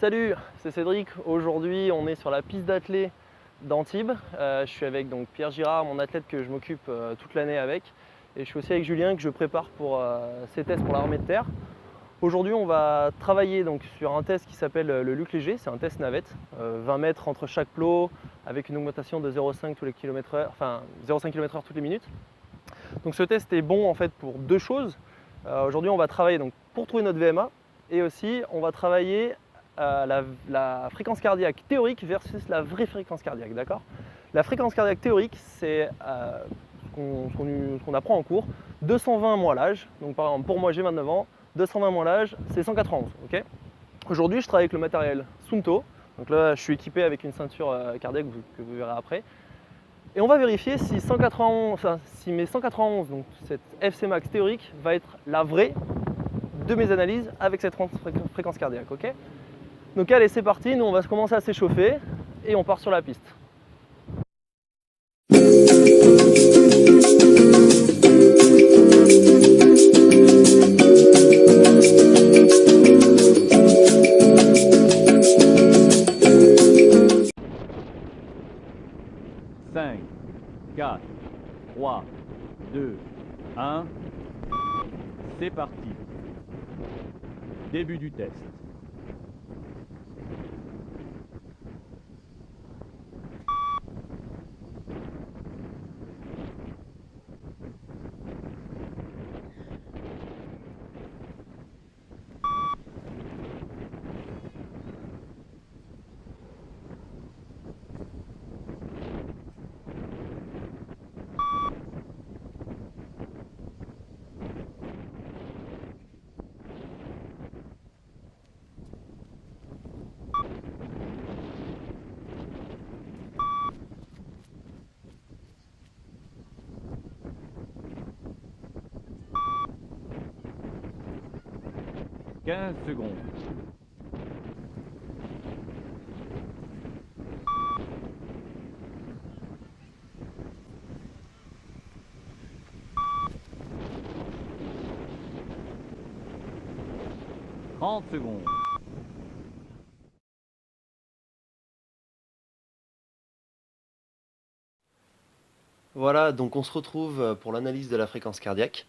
Salut, c'est Cédric. Aujourd'hui, on est sur la piste d'athlée d'Antibes. Je suis avec donc, Pierre Girard, mon athlète que je m'occupe toute l'année avec. Et je suis aussi avec Julien que je prépare pour ses tests pour l'armée de terre. Aujourd'hui, on va travailler donc, sur un test qui s'appelle le Luc léger. C'est un test navette, 20 mètres entre chaque plot, avec une augmentation de 0,5 tous les km/h, enfin 0,5 km/h toutes les minutes. Donc ce test est bon en fait pour deux choses. Aujourd'hui, on va travailler donc, pour trouver notre VMA et aussi on va travailler la fréquence cardiaque théorique versus la vraie fréquence cardiaque, d'accord? La fréquence cardiaque théorique, c'est ce qu'on apprend en cours, 220 moins l'âge. Donc par exemple, pour moi, j'ai 29 ans, 220 moins l'âge, c'est 191, ok? Aujourd'hui, je travaille avec le matériel Suunto. Donc là, je suis équipé avec une ceinture cardiaque que vous verrez après. Et on va vérifier si 191, enfin, si mes 191, donc cette FC max théorique, va être la vraie de mes analyses avec cette fréquence cardiaque, ok? Donc allez, c'est parti, nous on va commencer à s'échauffer et on part sur la piste. Cinq, 4, 3, 2, 1. C'est parti. Début du test. « 15 secondes. « 30 secondes. » Voilà, donc on se retrouve pour l'analyse de la fréquence cardiaque.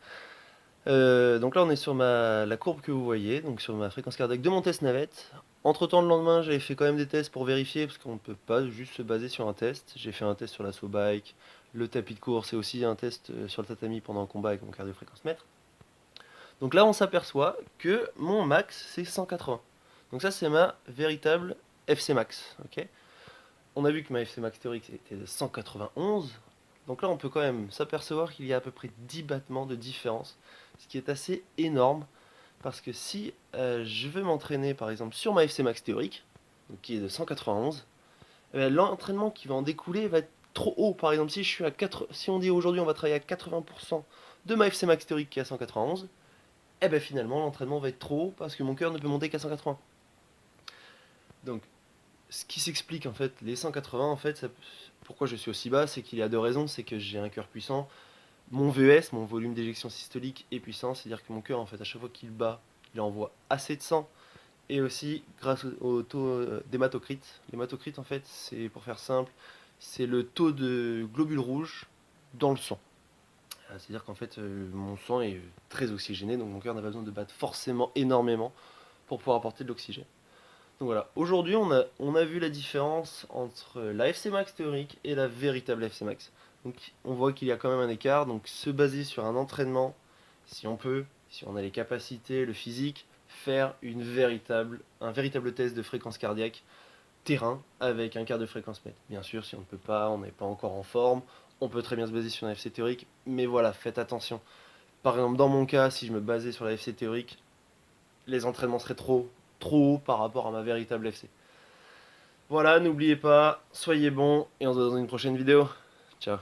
Donc là on est sur la courbe que vous voyez, donc sur ma fréquence cardiaque de mon test navette. Entre temps le lendemain j'avais fait quand même des tests pour vérifier, parce qu'on ne peut pas juste se baser sur un test. J'ai fait un test sur la saut bike, le tapis de course et aussi un test sur le tatami pendant un combat avec mon cardio-fréquence-mètre. Donc là on s'aperçoit que mon max c'est 180. Donc ça c'est ma véritable FC max, ok? On a vu que ma FC max théorique était de 191. Donc là on peut quand même s'apercevoir qu'il y a à peu près 10 battements de différence, ce qui est assez énorme, parce que si je veux m'entraîner par exemple sur ma FC max théorique, donc qui est de 191, l'entraînement qui va en découler va être trop haut. Par exemple, si je suis à 4, si on dit aujourd'hui on va travailler à 80% de ma FC max théorique qui est à 191, et bien finalement l'entraînement va être trop haut parce que mon cœur ne peut monter qu'à 180. Donc ce qui s'explique en fait, les 180 en fait, pourquoi je suis aussi bas, c'est qu'il y a deux raisons. C'est que j'ai un cœur puissant, mon VES, mon volume d'éjection systolique est puissant, c'est-à-dire que mon cœur en fait à chaque fois qu'il bat, il envoie assez de sang. Et aussi grâce au taux d'hématocrite. L'hématocrite en fait, c'est, pour faire simple, c'est le taux de globules rouges dans le sang. C'est-à-dire qu'en fait mon sang est très oxygéné, donc mon cœur n'a pas besoin de battre forcément énormément pour pouvoir apporter de l'oxygène. Donc voilà, aujourd'hui on a vu la différence entre la FC max théorique et la véritable FC max. Donc on voit qu'il y a quand même un écart, donc se baser sur un entraînement, si on peut, si on a les capacités, le physique, faire un véritable test de fréquence cardiaque terrain avec un quart de fréquence mètre. Bien sûr, si on ne peut pas, on n'est pas encore en forme, on peut très bien se baser sur un FC théorique, mais voilà, faites attention. Par exemple, dans mon cas, si je me basais sur la FC théorique, les entraînements seraient trop haut par rapport à ma véritable FC. Voilà, n'oubliez pas, soyez bons et on se voit dans une prochaine vidéo. Ciao.